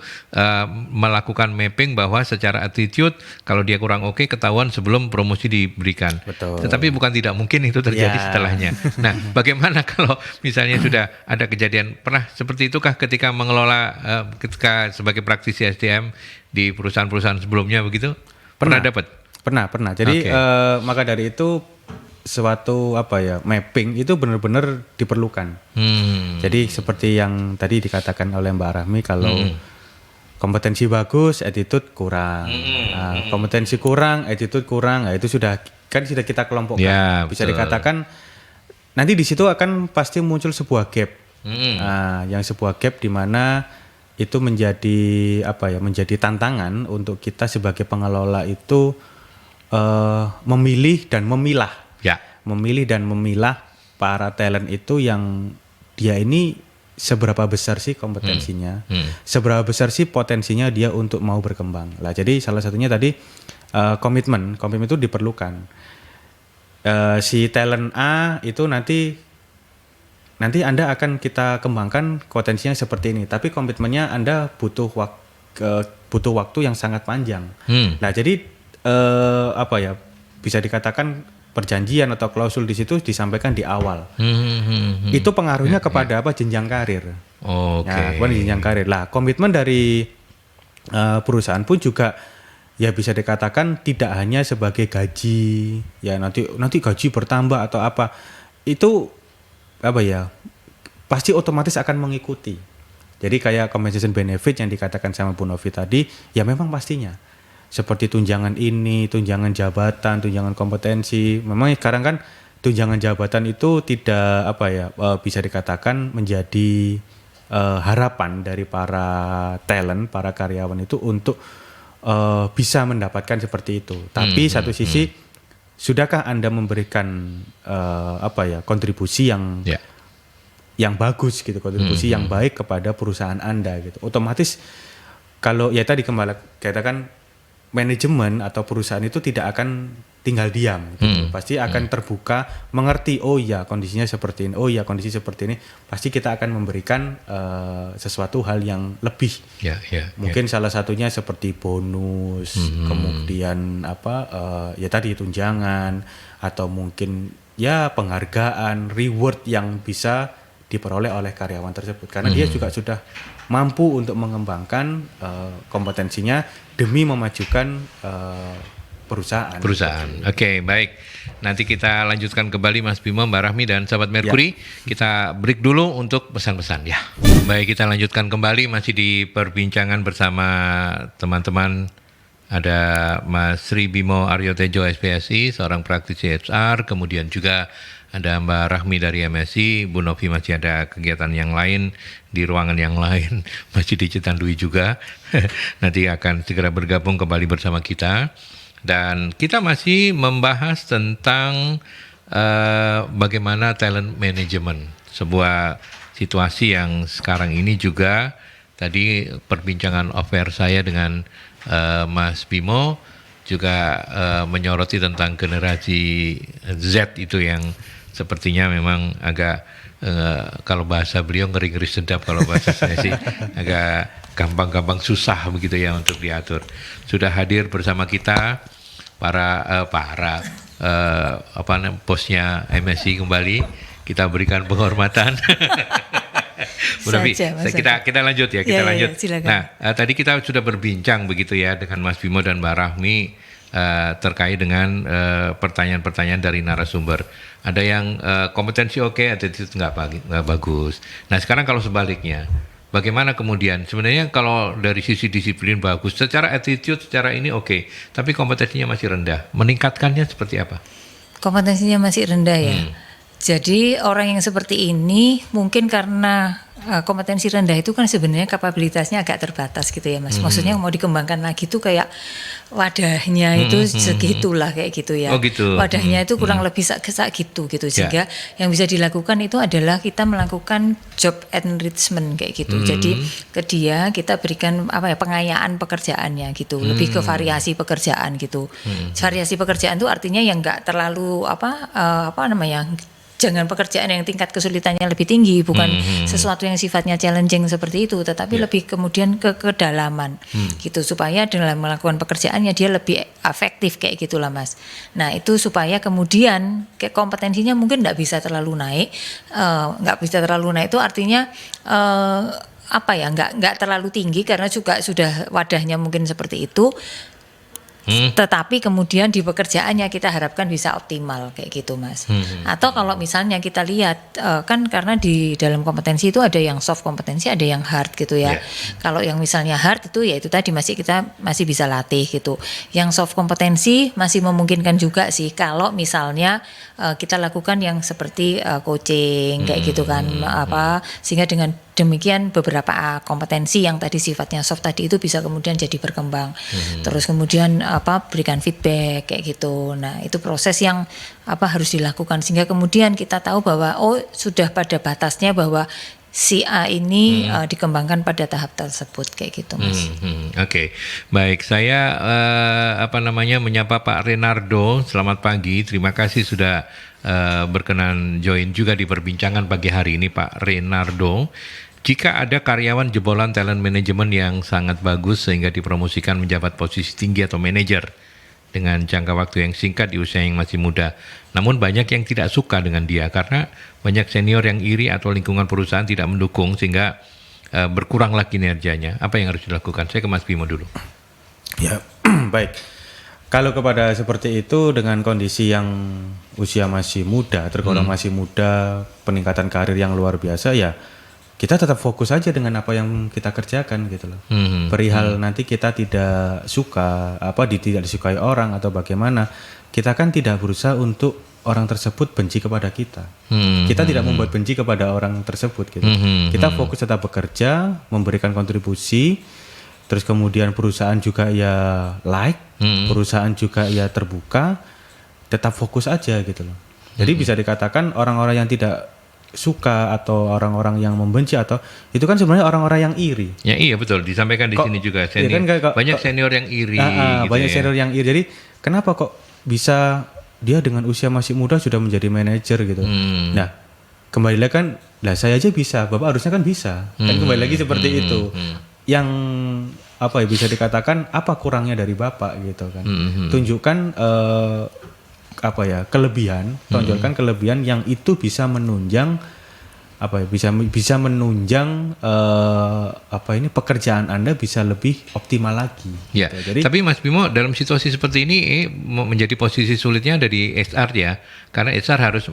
melakukan mapping bahwa secara attitude kalau dia kurang oke ketahuan sebelum promosi diberikan. Betul. Tetapi bukan tidak mungkin itu terjadi setelahnya. Nah, bagaimana kalau misalnya sudah ada kejadian, pernah seperti itukah ketika mengelola ketika sebagai praktisi SDM di perusahaan-perusahaan sebelumnya begitu? Pernah dapat? Pernah. Jadi maka dari itu suatu mapping itu benar-benar diperlukan. Jadi seperti yang tadi dikatakan oleh Mbak Rahmi, kalau kompetensi bagus, attitude kurang. Kompetensi kurang, attitude kurang. Nah, itu sudah kita kelompokkan. Ya, bisa betul. dikatakan nanti di situ akan pasti muncul sebuah gap. Yang sebuah gap di mana itu menjadi menjadi tantangan untuk kita sebagai pengelola itu memilih dan memilah para talent itu yang dia ini seberapa besar sih kompetensinya, seberapa besar sih potensinya dia untuk mau berkembang. Lah jadi salah satunya tadi komitmen itu diperlukan. Si talent A itu nanti Anda akan kita kembangkan potensinya seperti ini, tapi komitmennya Anda butuh waktu yang sangat panjang. Nah jadi bisa dikatakan perjanjian atau klausul di situ disampaikan di awal. Itu pengaruhnya kepada jenjang karir. Jenjang karir. Lah komitmen dari perusahaan pun juga ya bisa dikatakan tidak hanya sebagai gaji, ya nanti gaji bertambah atau apa. Itu pasti otomatis akan mengikuti. Jadi kayak compensation benefit yang dikatakan sama Bu Novi tadi, ya memang pastinya seperti tunjangan ini, tunjangan jabatan, tunjangan kompetensi. Memang sekarang kan tunjangan jabatan itu tidak bisa dikatakan menjadi harapan dari para talent, para karyawan itu untuk bisa mendapatkan seperti itu. Tapi satu sisi sudahkah Anda memberikan kontribusi yang bagus gitu, kontribusi yang baik kepada perusahaan Anda gitu. Otomatis kalau ya tadi kembali katakan manajemen atau perusahaan itu tidak akan tinggal diam gitu. Pasti akan terbuka, mengerti oh ya kondisinya seperti ini, oh ya kondisi seperti ini, pasti kita akan memberikan sesuatu hal yang lebih. Mungkin salah satunya seperti bonus, kemudian ya tadi tunjangan, atau mungkin ya penghargaan, reward yang bisa diperoleh oleh karyawan tersebut, karena dia juga sudah mampu untuk mengembangkan kompetensinya demi memajukan perusahaan. Oke, baik. Nanti kita lanjutkan kembali Mas Bimo, Mbak Rahmi dan sahabat Merkuri. Kita break dulu untuk pesan-pesan ya. Baik, kita lanjutkan kembali masih di perbincangan bersama teman-teman. Ada Mas Sri Bimo Aryo Tejo SPSI, seorang praktisi HR, kemudian juga ada Mbak Rahmi dari MSI, Bu Novi masih ada kegiatan yang lain di ruangan yang lain, masih di Citandui juga. Nanti akan segera bergabung kembali bersama kita. Dan kita masih membahas tentang bagaimana talent management, sebuah situasi yang sekarang ini juga tadi perbincangan off-air saya dengan Mas Bimo juga menyoroti tentang generasi Z itu yang sepertinya memang agak kalau bahasa beliau ngeri-ngeri sedap, kalau bahasa saya sih agak gampang-gampang susah begitu ya untuk diatur. Sudah hadir bersama kita bosnya MSI kembali, kita berikan penghormatan. Kita lanjut ya, lanjut. Nah, tadi kita sudah berbincang begitu ya dengan Mas Bimo dan Mbak Rahmi terkait dengan pertanyaan-pertanyaan dari narasumber. Ada yang kompetensi oke, attitude nggak bagus. Nah, sekarang kalau sebaliknya, bagaimana kemudian? Sebenarnya kalau dari sisi disiplin bagus, secara attitude, secara ini oke, tapi kompetensinya masih rendah. Meningkatkannya seperti apa? Kompetensinya masih rendah ya. Jadi orang yang seperti ini mungkin karena kompetensi rendah itu kan sebenarnya kapabilitasnya agak terbatas gitu ya Mas. Maksudnya mau dikembangkan lagi tuh kayak wadahnya itu segitulah kayak gitu ya. Oh gitu. Wadahnya itu kurang lebih gitu. Sehingga yang bisa dilakukan itu adalah kita melakukan job enrichment kayak gitu. Jadi ke dia kita berikan pengayaan pekerjaannya gitu. Lebih ke variasi pekerjaan gitu. Variasi pekerjaan itu artinya yang enggak terlalu jangan pekerjaan yang tingkat kesulitannya lebih tinggi, bukan sesuatu yang sifatnya challenging seperti itu, tetapi lebih kemudian ke kedalaman gitu, supaya dalam melakukan pekerjaannya dia lebih efektif kayak gitulah Mas. Nah itu supaya kemudian kompetensinya mungkin nggak bisa terlalu naik, itu artinya nggak terlalu tinggi karena juga sudah wadahnya mungkin seperti itu. Tetapi kemudian di pekerjaannya kita harapkan bisa optimal kayak gitu Mas. Atau kalau misalnya kita lihat kan karena di dalam kompetensi itu ada yang soft kompetensi, ada yang hard gitu ya. Kalau yang misalnya hard itu ya itu tadi kita masih bisa latih gitu. Yang soft kompetensi masih memungkinkan juga sih kalau misalnya kita lakukan yang seperti coaching kayak gitu kan, sehingga dengan demikian beberapa kompetensi yang tadi sifatnya soft tadi itu bisa kemudian jadi berkembang. Terus kemudian berikan feedback kayak gitu. Nah, itu proses yang harus dilakukan sehingga kemudian kita tahu bahwa sudah pada batasnya bahwa si A ini dikembangkan pada tahap tersebut kayak gitu Mas. Oke. Baik, saya menyapa Pak Renardo. Selamat pagi. Terima kasih sudah berkenan join juga di perbincangan pagi hari ini Pak Renardo. Jika ada karyawan jebolan talent management yang sangat bagus sehingga dipromosikan menjabat posisi tinggi atau manajer dengan jangka waktu yang singkat di usia yang masih muda, namun banyak yang tidak suka dengan dia karena banyak senior yang iri atau lingkungan perusahaan tidak mendukung sehingga berkuranglah kinerjanya. Apa yang harus dilakukan? Saya ke Mas Bimo dulu. Ya, baik. Kalau kepada seperti itu dengan kondisi yang usia masih muda, tergolong masih muda, peningkatan karir yang luar biasa ya, kita tetap fokus aja dengan apa yang kita kerjakan gitu loh. Perihal nanti kita tidak suka, tidak disukai orang atau bagaimana, kita kan tidak berusaha untuk orang tersebut benci kepada kita. Kita tidak membuat benci kepada orang tersebut gitu. Kita fokus tetap bekerja, memberikan kontribusi, terus kemudian perusahaan juga ya perusahaan juga ya terbuka. tetap fokus aja gitu loh. Jadi bisa dikatakan orang-orang yang tidak suka atau orang-orang yang membenci atau itu kan sebenarnya orang-orang yang iri. Ya iya betul, disampaikan di sini juga senior, iya kan, banyak senior yang iri. Gitu banyak senior yang iri. Jadi kenapa kok bisa dia dengan usia masih muda sudah menjadi manajer gitu? Nah kembali lagi kan, lah saya aja bisa, Bapak harusnya kan bisa. Kan kembali lagi seperti itu. Yang apa ya bisa dikatakan apa kurangnya dari Bapak gitu kan? Tunjukkan apa ya kelebihan, tonjolkan kelebihan yang itu bisa menunjang apa ya bisa menunjang apa ini pekerjaan Anda bisa lebih optimal lagi. Ya. Gitu. Jadi, tapi Mas Bimo dalam situasi seperti ini menjadi posisi sulitnya dari HR ya, karena HR harus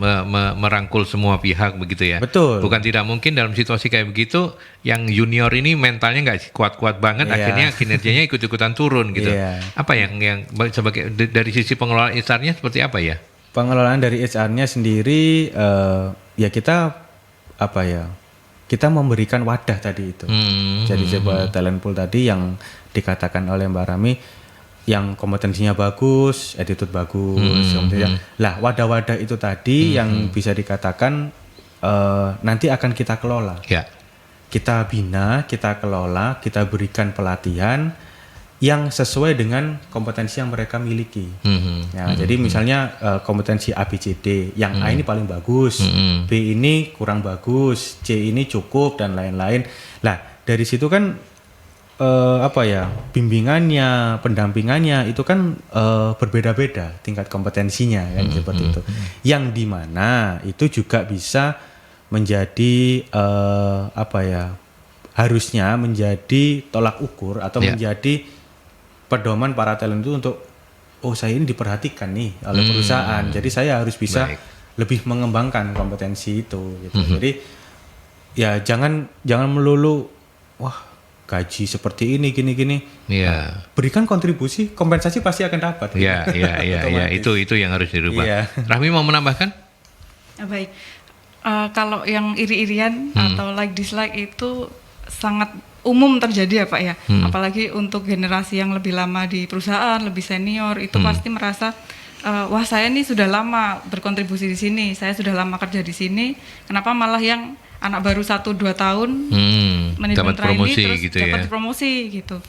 merangkul semua pihak begitu ya. Betul. Bukan tidak mungkin dalam situasi kayak begitu yang junior ini mentalnya nggak kuat-kuat banget, akhirnya kinerjanya ikut-ikutan turun gitu. Apa yang sebagai dari sisi pengelolaan HR-nya seperti apa ya? Pengelolaan dari HR-nya sendiri ya kita apa ya kita memberikan wadah tadi itu. Jadi sebuah talent pool tadi yang dikatakan oleh Mbak Rami yang kompetensinya bagus, attitude bagus, lah wadah-wadah itu tadi yang bisa dikatakan nanti akan kita kelola. Kita bina, kita kelola, kita berikan pelatihan yang sesuai dengan kompetensi yang mereka miliki. Jadi misalnya kompetensi ABCD, yang A ini paling bagus, B ini kurang bagus, C ini cukup dan lain-lain. Lah dari situ kan apa ya bimbingannya, pendampingannya itu kan berbeda-beda tingkat kompetensinya kan seperti itu. Yang dimana itu juga bisa menjadi apa ya harusnya menjadi tolak ukur atau menjadi pedoman para talent itu untuk saya ini diperhatikan nih oleh perusahaan, jadi saya harus bisa lebih mengembangkan kompetensi itu gitu. Jadi ya jangan melulu gaji seperti ini gini berikan kontribusi, kompensasi pasti akan dapat gitu. Itu yang harus dirubah. Rahmi mau menambahkan? Baik, kalau yang iri-irian atau like dislike itu sangat umum terjadi ya Pak ya, apalagi untuk generasi yang lebih lama di perusahaan, lebih senior itu pasti merasa wah saya ini sudah lama berkontribusi di sini, saya sudah lama kerja di sini, kenapa malah yang anak baru 1-2 tahun manajemen trainee terus gitu dapat promosi gitu.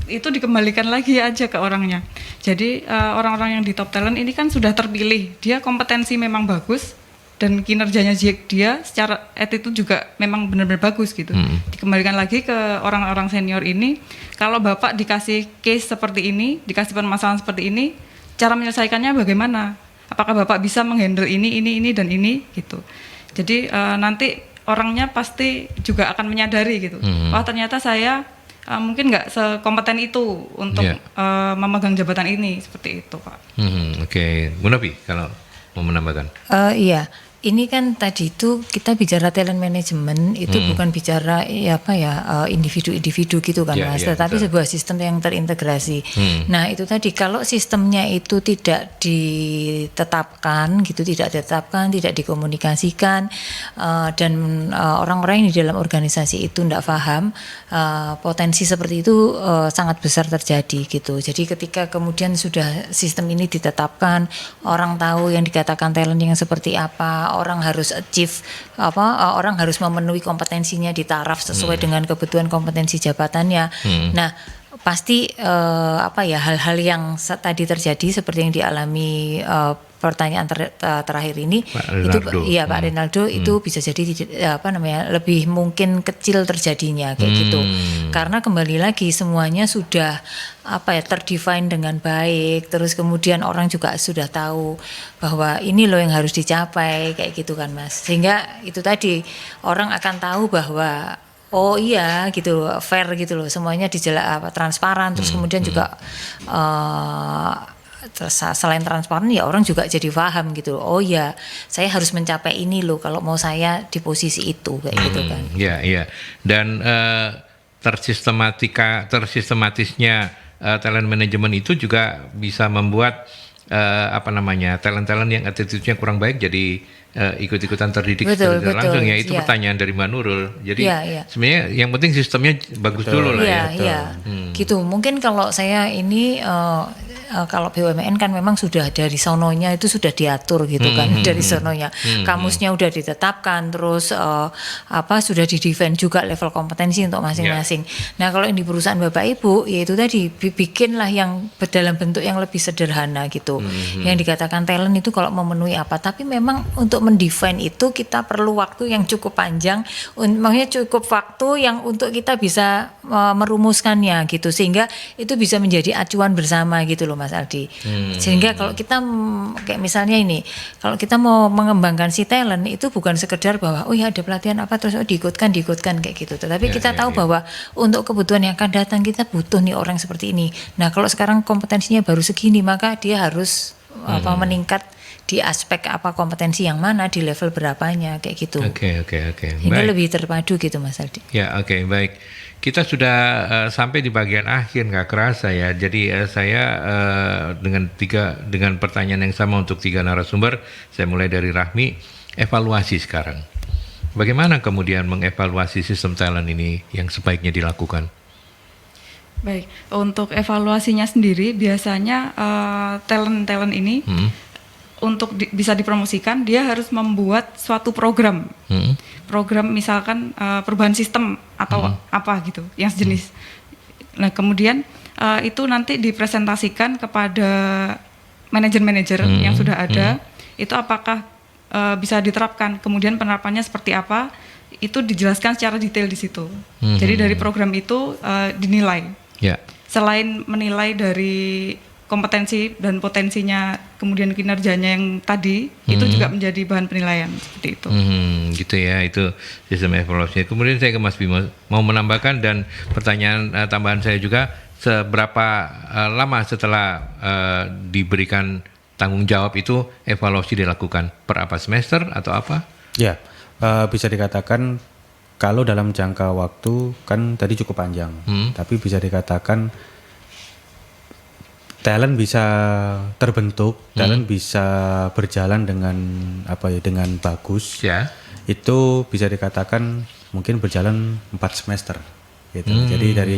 Itu dikembalikan lagi aja ke orangnya. Jadi orang-orang yang di top talent ini kan sudah terpilih, dia kompetensi memang bagus dan kinerjanya dia secara attitude juga memang benar-benar bagus gitu. Dikembalikan lagi ke orang-orang senior ini, kalau Bapak dikasih case seperti ini, dikasih permasalahan seperti ini, cara menyelesaikannya bagaimana? Apakah Bapak bisa menghandle ini dan ini gitu. Jadi nanti orangnya pasti juga akan menyadari gitu. Wah ternyata saya mungkin nggak sekompeten itu untuk memegang jabatan ini, seperti itu Pak. Oke. Bu Novi kalau mau menambahkan. Iya. Ini kan tadi itu kita bicara talent management itu bukan bicara individu-individu gitu kan Mas, tetapi betul. Sebuah sistem yang terintegrasi. Nah itu tadi kalau sistemnya itu tidak ditetapkan gitu, tidak dikomunikasikan dan orang-orang yang di dalam organisasi itu tidak paham, potensi seperti itu sangat besar terjadi gitu. Jadi ketika kemudian sudah sistem ini ditetapkan, orang tahu yang dikatakan talent yang seperti apa, orang harus achieve orang harus memenuhi kompetensinya di taraf sesuai dengan kebutuhan kompetensi jabatannya. Nah, pasti hal-hal yang tadi terjadi seperti yang dialami pertanyaan terakhir ini Pak Rinaldo itu bisa jadi lebih mungkin kecil terjadinya kayak gitu. Karena kembali lagi semuanya sudah terdefine dengan baik, terus kemudian orang juga sudah tahu bahwa ini loh yang harus dicapai kayak gitu kan Mas. Sehingga itu tadi orang akan tahu bahwa oh iya gitu fair gitu loh, semuanya transparan, terus kemudian juga selain transparan ya orang juga jadi paham gitu. Oh ya, saya harus mencapai ini loh kalau mau saya di posisi itu kayak gitu kan. Iya. Dan tersistematisnya talent management itu juga bisa membuat talent-talent yang attitude-nya kurang baik jadi ikut-ikutan terdidik langsung ya. Itu pertanyaan dari Mbak Nurul. Jadi sebenarnya yang penting sistemnya bagus dulu lah Gitu. Mungkin kalau saya ini kalau BUMN kan memang sudah dari sononya itu sudah diatur gitu kan, dari sononya kamusnya udah ditetapkan, terus sudah di-define juga level kompetensi untuk masing-masing. Nah kalau di perusahaan Bapak Ibu yaitu tadi bikinlah yang dalam bentuk yang lebih sederhana gitu. Yang dikatakan talent itu kalau memenuhi apa, tapi memang untuk mendefine itu kita perlu waktu yang cukup panjang, makanya cukup waktu yang untuk kita bisa merumuskannya gitu, sehingga itu bisa menjadi acuan bersama gitu loh Mas Aldi. Sehingga kalau kita kayak misalnya ini, kalau kita mau mengembangkan si talent itu bukan sekedar bahwa oh ya ada pelatihan apa terus diikutkan kayak gitu. Tetapi kita tahu bahwa untuk kebutuhan yang akan datang kita butuh nih orang seperti ini. Nah kalau sekarang kompetensinya baru segini, maka dia harus meningkat di aspek apa kompetensi yang mana, di level berapanya kayak gitu. Oke. Ini lebih terpadu gitu Mas Aldi. Ya baik. Kita sudah sampai di bagian akhir, nggak kerasa ya. Jadi saya dengan pertanyaan yang sama untuk 3 narasumber. Saya mulai dari Rahmi. Evaluasi sekarang. Bagaimana kemudian mengevaluasi sistem talent ini yang sebaiknya dilakukan? Baik, untuk evaluasinya sendiri biasanya talent ini untuk bisa dipromosikan, dia harus membuat suatu program. Program misalkan perubahan sistem atau apa gitu, yang sejenis. Nah, kemudian itu nanti dipresentasikan kepada manajer-manajer yang sudah ada, itu apakah bisa diterapkan, kemudian penerapannya seperti apa, itu dijelaskan secara detail di situ. Jadi dari program itu dinilai. Selain menilai dari kompetensi dan potensinya, kemudian kinerjanya yang tadi, itu juga menjadi bahan penilaian seperti itu. Gitu ya, itu sistem evaluasi. Kemudian saya ke Mas Bimo mau menambahkan, dan pertanyaan tambahan saya juga, seberapa lama setelah diberikan tanggung jawab itu evaluasi dilakukan, per apa semester atau apa? Ya, bisa dikatakan kalau dalam jangka waktu kan tadi cukup panjang, tapi bisa dikatakan talent bisa terbentuk, talent bisa berjalan dengan bagus. Itu bisa dikatakan mungkin berjalan 4 semester gitu. Jadi dari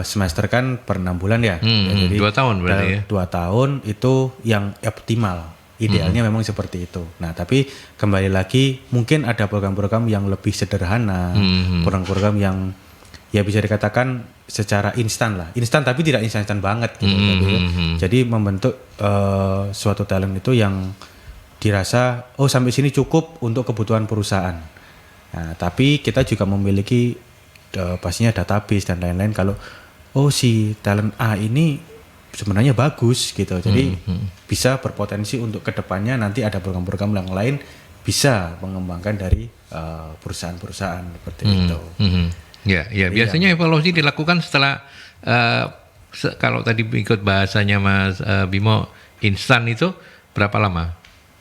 semester kan per 6 bulan ya. Jadi 2 tahun berarti ya. 2 tahun itu yang optimal. Idealnya memang seperti itu. Nah, tapi kembali lagi mungkin ada program-program yang lebih sederhana, program-program yang ya bisa dikatakan secara instan tapi tidak instan banget gitu. Jadi membentuk suatu talent itu yang dirasa sampai sini cukup untuk kebutuhan perusahaan. Nah, tapi kita juga memiliki pastinya database dan lain-lain, kalau si talent A ini sebenarnya bagus gitu. Jadi bisa berpotensi untuk kedepannya nanti ada program-program yang lain bisa mengembangkan dari perusahaan-perusahaan seperti itu. Ya, biasanya evaluasi dilakukan setelah kalau tadi ikut bahasanya Mas Bimo, instan itu berapa lama?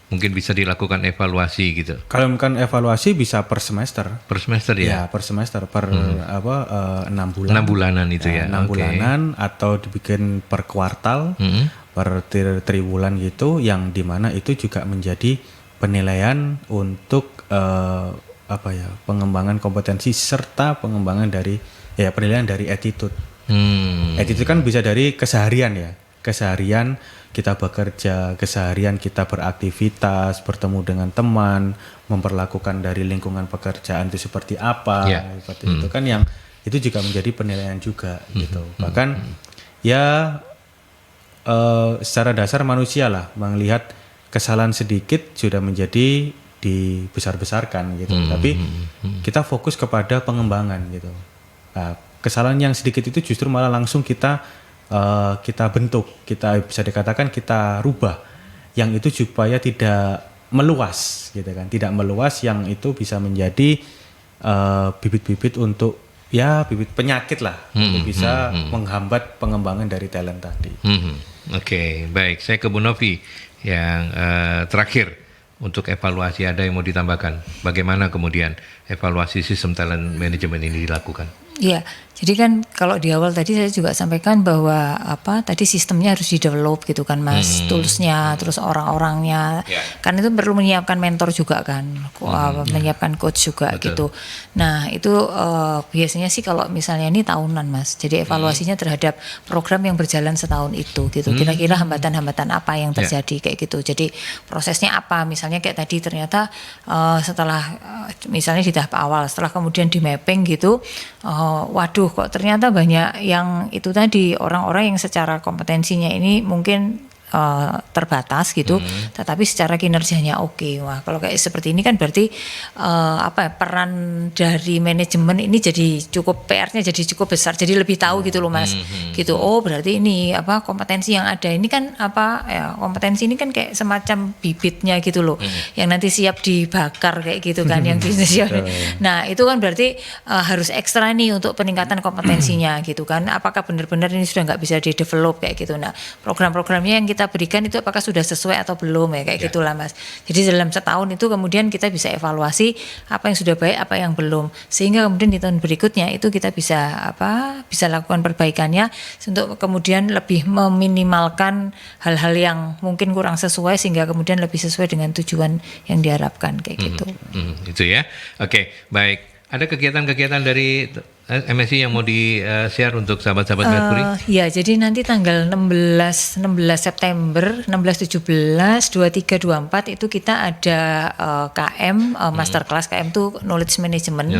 Mungkin bisa dilakukan evaluasi gitu. Kalau bukan evaluasi bisa per semester. Per semester ya? Ya, per semester, per 6 bulan. 6 bulanan itu ya. 6 bulanan atau dibikin per kuartal, per triwulan gitu, yang dimana itu juga menjadi penilaian untuk pengembangan kompetensi serta pengembangan dari penilaian dari attitude. Attitude kan bisa dari keseharian ya. Keseharian kita bekerja, keseharian kita beraktivitas, bertemu dengan teman, memperlakukan dari lingkungan pekerjaan itu seperti apa, seperti itu kan, yang itu juga menjadi penilaian juga gitu. Bahkan secara dasar manusia lah melihat kesalahan sedikit sudah menjadi dibesar-besarkan gitu. Tapi kita fokus kepada pengembangan gitu. Nah, kesalahan yang sedikit itu justru malah langsung kita bentuk, kita bisa dikatakan kita rubah, yang itu supaya tidak meluas gitu kan, tidak meluas, yang itu bisa menjadi bibit-bibit untuk bibit penyakit lah, bisa menghambat pengembangan dari talent tadi. Oke, baik, saya ke Bu Novi yang terakhir untuk evaluasi, ada yang mau ditambahkan? Bagaimana kemudian evaluasi sistem talent management ini dilakukan? Ya, Jadi kan kalau di awal tadi saya juga sampaikan bahwa tadi sistemnya harus di-develop gitu kan Mas, toolsnya, terus orang-orangnya, kan itu perlu menyiapkan mentor juga kan, menyiapkan coach juga gitu. Nah itu biasanya sih kalau misalnya ini tahunan Mas, jadi evaluasinya terhadap program yang berjalan setahun itu gitu. Kira-kira hambatan-hambatan apa yang terjadi kayak gitu. Jadi prosesnya apa? Misalnya kayak tadi ternyata setelah misalnya di tahap awal, setelah kemudian di mapping gitu, waduh kok ternyata banyak yang itu tadi orang-orang yang secara kompetensinya ini mungkin terbatas gitu, tetapi secara kinerjanya oke. Wah kalau kayak seperti ini kan berarti peran dari manajemen ini jadi cukup PR-nya jadi cukup besar, jadi lebih tahu gitu loh Mas, gitu. Oh berarti ini kompetensi yang ada ini kan kompetensi ini kan kayak semacam bibitnya gitu loh, yang nanti siap dibakar kayak gitu kan, yang bisnis. Nah itu kan berarti harus ekstra nih untuk peningkatan kompetensinya gitu kan. Apakah benar-benar ini sudah nggak bisa di-develop kayak gitu. Nah program-programnya yang kita berikan itu apakah sudah sesuai atau belum ya kayak gitulah Mas. Jadi dalam setahun itu kemudian kita bisa evaluasi apa yang sudah baik, apa yang belum, sehingga kemudian di tahun berikutnya itu kita bisa lakukan perbaikannya untuk kemudian lebih meminimalkan hal-hal yang mungkin kurang sesuai sehingga kemudian lebih sesuai dengan tujuan yang diharapkan kayak gitu. Itu ya. Oke, baik. Ada kegiatan-kegiatan dari MSI yang mau di-share untuk sahabat-sahabat Mercury? Ya, jadi nanti tanggal 16 September, 16, 17, 23, 24 itu kita ada KM, Masterclass KM itu Knowledge Management.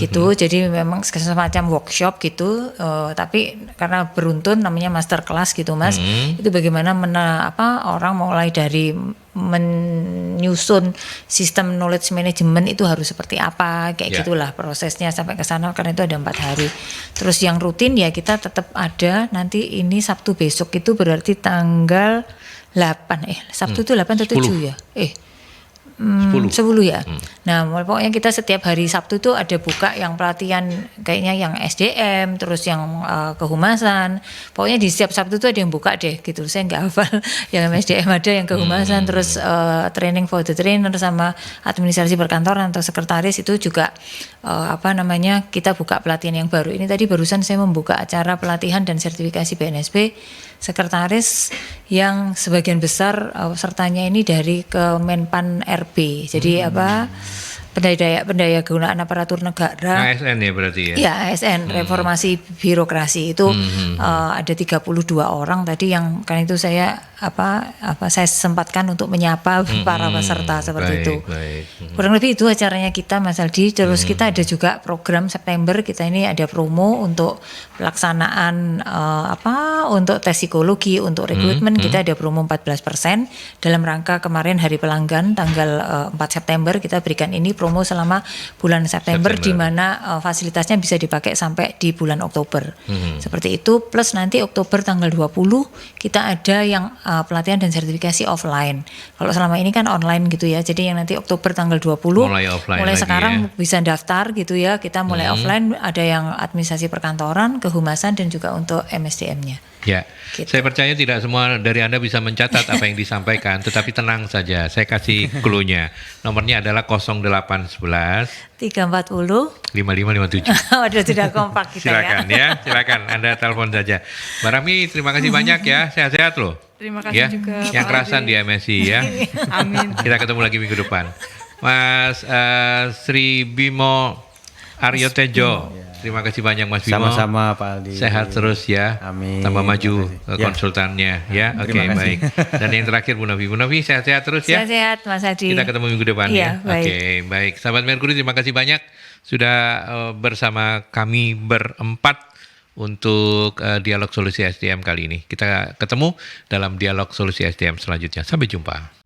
Gitu, jadi memang semacam workshop gitu, tapi karena beruntun namanya Masterclass gitu Mas, itu bagaimana orang mulai dari menyusun sistem knowledge management itu harus seperti apa, kayak gitulah prosesnya sampai ke sana, karena itu ada 4 hari. Terus yang rutin ya kita tetap ada nanti ini Sabtu besok itu berarti tanggal 8 Sabtu itu 8 atau 7 ya? 10 ya. Nah, pokoknya kita setiap hari Sabtu itu ada buka yang pelatihan kayaknya yang SDM, terus yang kehumasan. Pokoknya di setiap Sabtu itu ada yang buka deh gitu. Saya nggak hafal yang SDM ada, yang kehumasan, terus training for the trainer sama administrasi perkantoran atau sekretaris itu juga kita buka pelatihan yang baru. Ini tadi barusan saya membuka acara pelatihan dan sertifikasi BNSP sekretaris yang sebagian besar pesertanya ini dari Kemenpan RB. Jadi pendaya gunaan aparatur negara. ASN ya berarti ya? Ya ASN, reformasi birokrasi itu ada 32 orang tadi yang kan itu saya saya sempatkan untuk menyapa para peserta seperti itu. Kurang lebih itu acaranya kita Mas Aldi. Terus kita ada juga program September, kita ini ada promo untuk pelaksanaan untuk tes psikologi, untuk rekrutmen kita ada promo 14% dalam rangka kemarin Hari Pelanggan tanggal 4 September kita berikan ini promo selama bulan September. Di mana fasilitasnya bisa dipakai sampai di bulan Oktober. Seperti itu, plus nanti Oktober tanggal 20 kita ada yang pelatihan dan sertifikasi offline. Kalau selama ini kan online gitu ya. Jadi yang nanti Oktober tanggal 20 mulai sekarang bisa daftar gitu ya. Kita mulai offline, ada yang administrasi perkantoran, kehumasan dan juga untuk MSDM-nya. Ya, gitu. Saya percaya tidak semua dari Anda bisa mencatat apa yang disampaikan, tetapi tenang saja, saya kasih clue-nya. Nomornya adalah 0811 340 5557. Waduh, sudah kompak kita. Silakan Anda telepon saja. Mbak Rami, terima kasih banyak ya, sehat-sehat loh. Terima kasih juga. Yang kerasan di MSI ya. Amin. Kita ketemu lagi minggu depan. Mas Sri Bimo Aryo Tejo. Terima kasih banyak Mas Bimo. Sama-sama Pak Aldi. Sehat terus ya. Amin. Tambah maju konsultannya ya. Oke, baik. Dan yang terakhir Bu Novi sehat-sehat terus ya. Sehat-sehat Mas Aldi. Kita ketemu minggu depan ya. Oke, baik. Sahabat Mercury, terima kasih banyak sudah bersama kami berempat untuk dialog solusi SDM kali ini. Kita ketemu dalam dialog solusi SDM selanjutnya. Sampai jumpa.